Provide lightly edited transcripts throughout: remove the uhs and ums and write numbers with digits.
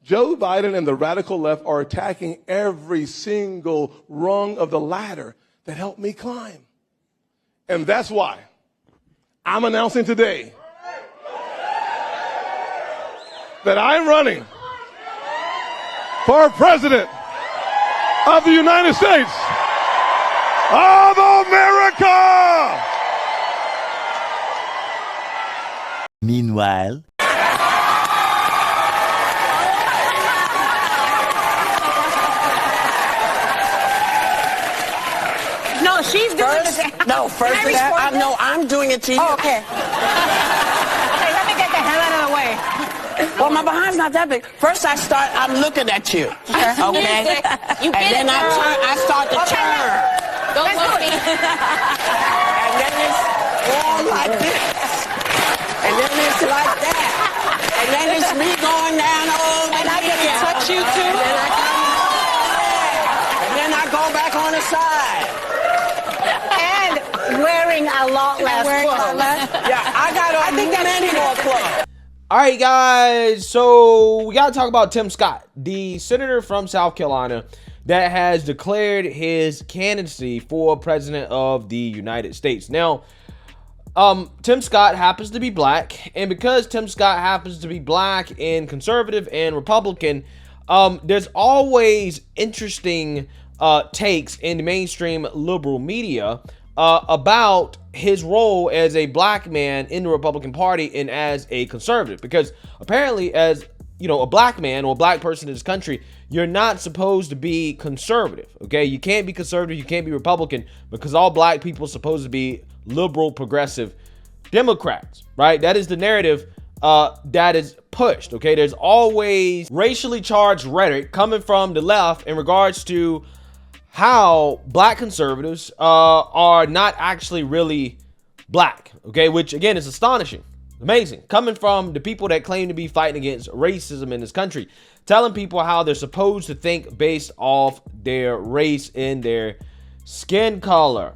Joe Biden and the radical left are attacking every single rung of the ladder that helped me climb. And that's why I'm announcing today that I'm running for president of the United States of America. Meanwhile, no, she's doing it. No, first of that, I know I'm doing it to you. Oh, okay. Okay, let me get the hell out of the way. Well, my behind's not that big. First, I'm looking at you. Okay? And then I start to turn. Don't look me. And then it's all like this. And then it's like that. And then it's me going down over And I get to touch you too? And then I go back on the side. And wearing a lot less clothes. Yeah, I got many more clothes. All right, guys, so we got to talk about Tim Scott, the senator from South Carolina that has declared his candidacy for president of the United States. Now, Tim Scott happens to be black, and because Tim Scott happens to be black and conservative and Republican, there's always interesting takes in the mainstream liberal media about his role as a black man in the Republican Party and as a conservative, because apparently, as you know, a black man or a black person in this country, you're not supposed to be conservative. Okay, you can't be conservative, you can't be Republican, because all black people are supposed to be liberal, progressive Democrats, right? That is the narrative that is pushed. Okay, there's always racially charged rhetoric coming from the left in regards to how black conservatives are not actually really black, okay, which again is astonishing, amazing, coming from the people that claim to be fighting against racism in this country, telling people how they're supposed to think based off their race and their skin color.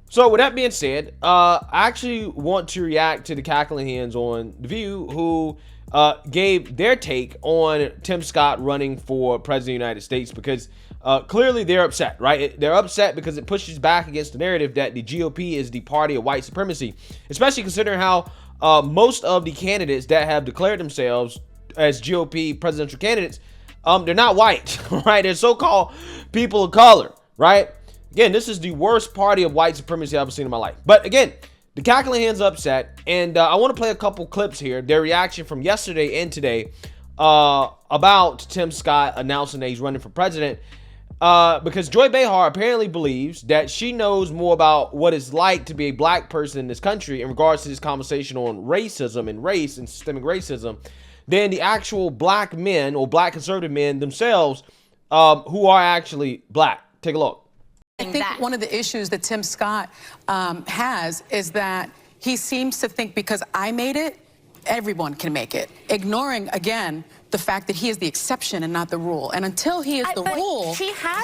So with that being said, I actually want to react to the cackling hens on The View, who gave their take on Tim Scott running for president of the United States, because clearly they're upset, right? They're upset because it pushes back against the narrative that the GOP is the party of white supremacy, especially considering how most of the candidates that have declared themselves as GOP presidential candidates, they're not white, right? They're so-called people of color, right? Again, this is the worst party of white supremacy I've ever seen in my life. But again, the cackling hens upset, and I want to play a couple clips here, their reaction from yesterday and today about Tim Scott announcing that he's running for president, because Joy Behar apparently believes that she knows more about what it's like to be a black person in this country in regards to this conversation on racism and race and systemic racism than the actual black men or black conservative men themselves who are actually black. Take a look. I think one of the issues that Tim Scott has is that he seems to think because I made it, everyone can make it, ignoring, again, the fact that he is the exception and not the rule. And until he is the rule,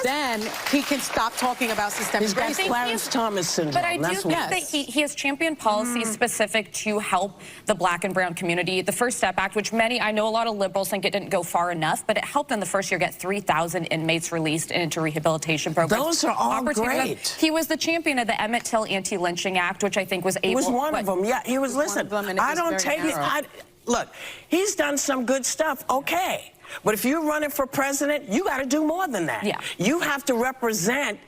then he can stop talking about systemic racism. He's got Clarence Thomas syndrome. But I do think that he has championed policies specific to help the black and brown community. The First Step Act, which I know a lot of liberals think it didn't go far enough, but it helped in the first year get 3,000 inmates released into rehabilitation programs. Those are all great. He was the champion of the Emmett Till Anti-Lynching Act, which I think was able... He was one of them. Yeah, he was, listen, I don't take it... Look, he's done some good stuff, okay. But if you're running for president, you got to do more than that. Yeah. You have to represent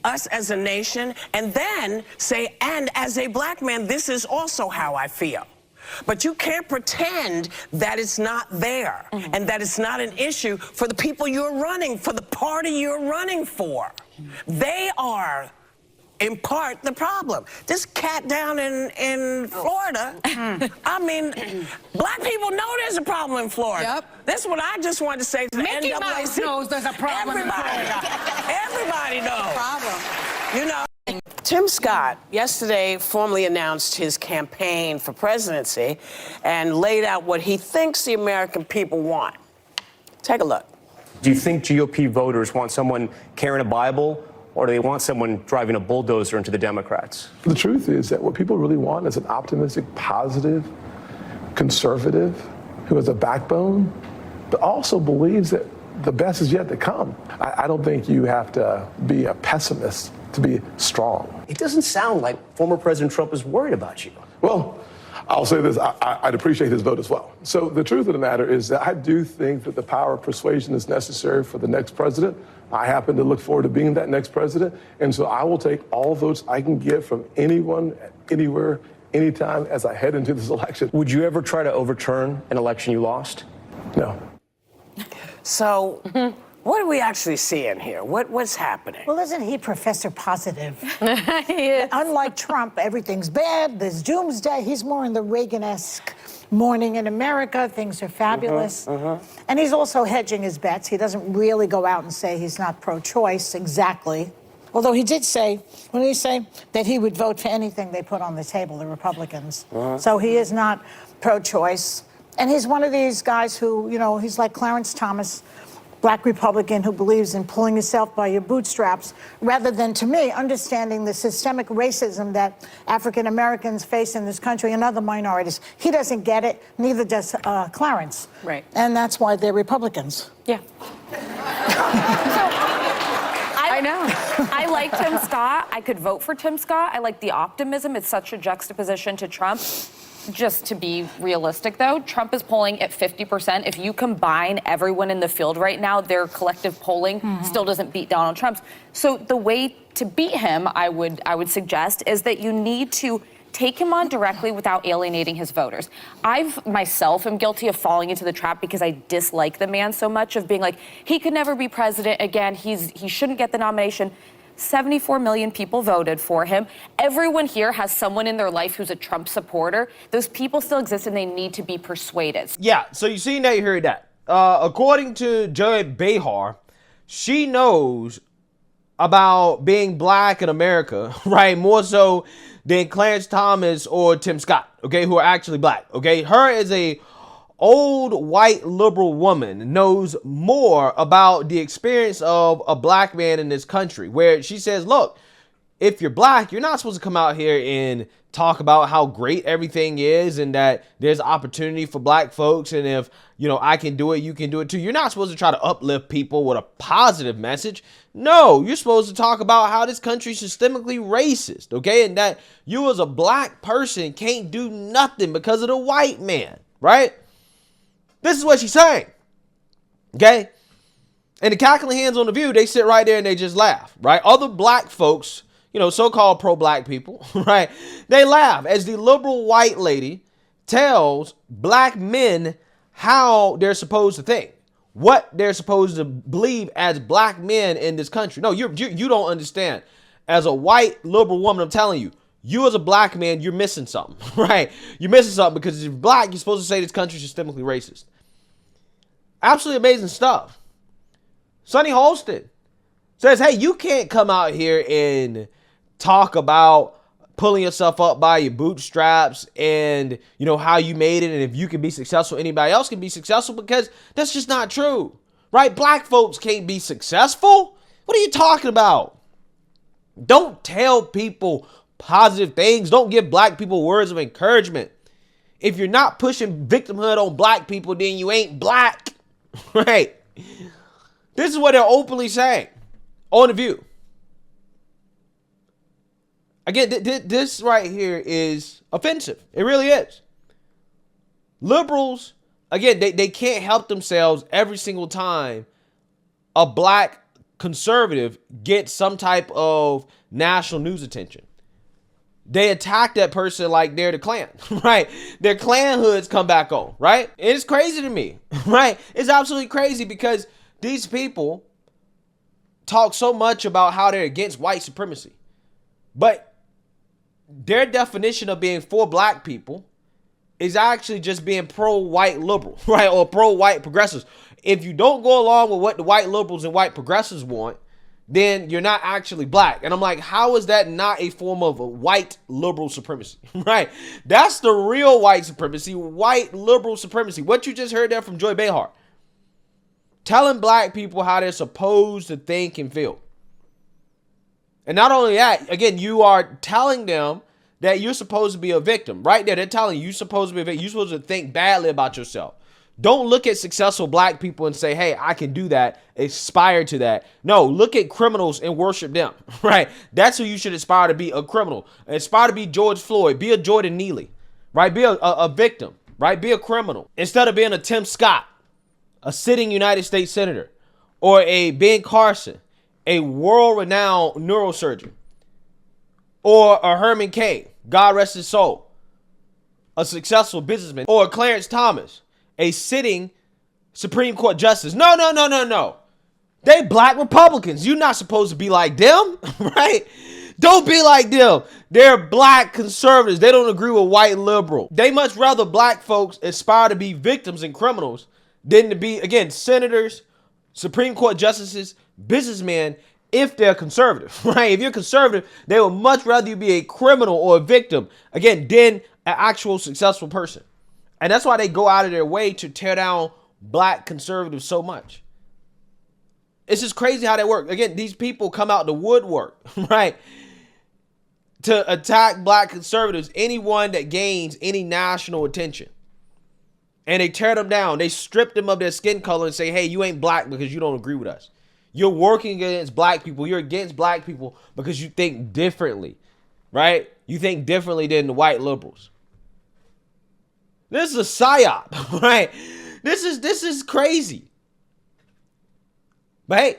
us as a nation and then say, and as a black man, this is also how I feel. But you can't pretend that it's not there and that it's not an issue for the people you're running, for the party you're running for. They are... in part, the problem. This cat down in Florida, I mean, black people know there's a problem in Florida. Yep. That's what I just wanted to say to the Mickey NAACP. Mouse knows there's a problem in Florida. Everybody knows. Problem. You know, Tim Scott yesterday formally announced his campaign for presidency and laid out what he thinks the American people want. Take a look. Do you think GOP voters want someone carrying a Bible, or do they want someone driving a bulldozer into the Democrats? The truth is that what people really want is an optimistic, positive, conservative, who has a backbone, but also believes that the best is yet to come. I don't think you have to be a pessimist to be strong. It doesn't sound like former President Trump is worried about you. Well, I'll say this, I'd appreciate his vote as well. So the truth of the matter is that I do think that the power of persuasion is necessary for the next president. I happen to look forward to being that next president, and so I will take all votes I can get from anyone, anywhere, anytime as I head into this election. Would you ever try to overturn an election you lost? No. So, what are we actually seeing here? What's happening? Well, isn't he Professor Positive? Unlike Trump, everything's bad. There's doomsday. He's more in the Reagan-esque morning in America. Things are fabulous. And he's also hedging his bets. He doesn't really go out and say he's not pro-choice exactly. Although he did say, what did he say? That he would vote for anything they put on the table, the Republicans. So he is not pro-choice. And he's one of these guys who, you know, he's like Clarence Thomas, black Republican who believes in pulling yourself by your bootstraps, rather than, to me, understanding the systemic racism that African Americans face in this country and other minorities. He doesn't get it, neither does Clarence. Right. And that's why they're Republicans. Yeah. I know. I like Tim Scott. I could vote for Tim Scott. I like the optimism. It's such a juxtaposition to Trump. Just to be realistic, though, Trump is polling at 50%. If you combine everyone in the field right now, their collective polling still doesn't beat Donald Trump's. So the way to beat him, I would suggest, is that you need to take him on directly without alienating his voters. Myself am guilty of falling into the trap because I dislike the man so much, of being like, he could never be president again. He shouldn't get the nomination. 74 million people voted for him. Everyone here has someone in their life who's a Trump supporter. Those people still exist and they need to be persuaded. Yeah, so you seen that, you heard that. According to Joy Behar, she knows about being black in America, right? More so than Clarence Thomas or Tim Scott, okay, who are actually black, okay? Her as a old white liberal woman knows more about the experience of a black man in this country, where she says, look, if you're black, you're not supposed to come out here and talk about how great everything is and that there's opportunity for black folks. And if, you know, I can do it, you can do it too. You're not supposed to try to uplift people with a positive message. No, you're supposed to talk about how this country is systemically racist, okay? And that you as a black person can't do nothing because of the white man, right? This is what she's saying, okay? And the cackling hands on the View, they sit right there and they just laugh, right? Other black folks, you know, so-called pro-black people, right? They laugh as the liberal white lady tells black men how they're supposed to think, what they're supposed to believe as black men in this country. No, you don't understand. As a white liberal woman, I'm telling you, you as a black man, you're missing something, right? You're missing something because if you're black, you're supposed to say this country is systemically racist. Absolutely amazing stuff. Sonny Holston says, hey, you can't come out here and talk about pulling yourself up by your bootstraps and, you know, how you made it. And if you can be successful, anybody else can be successful, because that's just not true, right? Black folks can't be successful. What are you talking about? Don't tell people positive things. Don't give black people words of encouragement. If you're not pushing victimhood on black people, then you ain't black, right? This is what they're openly saying on The View. Again, this right here is offensive. It really is. Liberals, again, they can't help themselves every single time a black conservative gets some type of national news attention. They attack that person like they're the Klan, right? Their Klan hoods come back on, right? And it's crazy to me, right? It's absolutely crazy because these people talk so much about how they're against white supremacy. But their definition of being for black people is actually just being pro-white liberal, right? Or pro-white progressives. If you don't go along with what the white liberals and white progressives want, then you're not actually black. And I'm like, how is that not a form of a white liberal supremacy, right? That's the real white supremacy, white liberal supremacy. What you just heard there from Joy Behar. Telling black people how they're supposed to think and feel. And not only that, again, you are telling them that you're supposed to be a victim. Right there, they're telling you you're supposed to be a victim. You're supposed to think badly about yourself. Don't look at successful black people and say, hey, I can do that, aspire to that. No, look at criminals and worship them, right? That's who you should aspire to be, a criminal. Aspire to be George Floyd, be a Jordan Neely, right? Be a victim, right? Be a criminal. Instead of being a Tim Scott, a sitting United States senator, or a Ben Carson, a world-renowned neurosurgeon, or a Herman Cain, God rest his soul, a successful businessman, or a Clarence Thomas, a sitting Supreme Court justice. No. They black Republicans. You're not supposed to be like them, right? Don't be like them. They're black conservatives. They don't agree with white liberal. They much rather black folks aspire to be victims and criminals than to be, again, senators, Supreme Court justices, businessmen, if they're conservative, right? If you're conservative, they would much rather you be a criminal or a victim, again, than an actual successful person. And that's why they go out of their way to tear down black conservatives so much. It's just crazy how they work. Again, these people come out the woodwork, right, to attack black conservatives, anyone that gains any national attention. And they tear them down. They strip them of their skin color and say, hey, you ain't black because you don't agree with us. You're working against black people. You're against black people because you think differently, right? You think differently than the white liberals. This is a psyop, right? This is crazy. But hey,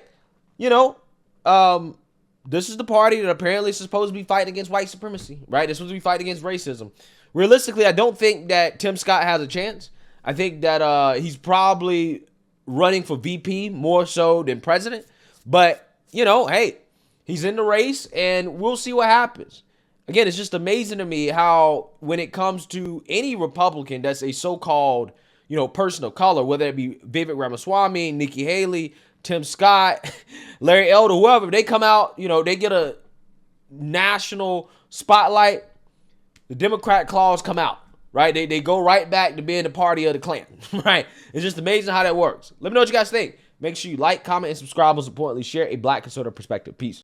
this is the party that apparently is supposed to be fighting against white supremacy, right? They're supposed to be fighting against racism. Realistically, I don't think that Tim Scott has a chance. I think that he's probably running for VP more so than president. But, hey, he's in the race and we'll see what happens. Again, it's just amazing to me how when it comes to any Republican that's a so-called, person of color, whether it be Vivek Ramaswamy, Nikki Haley, Tim Scott, Larry Elder, whoever, they come out, they get a national spotlight, the Democrat claws come out, right? They go right back to being the party of the Klan, right? It's just amazing how that works. Let me know what you guys think. Make sure you like, comment, and subscribe. Most importantly, share a black conservative perspective. Peace.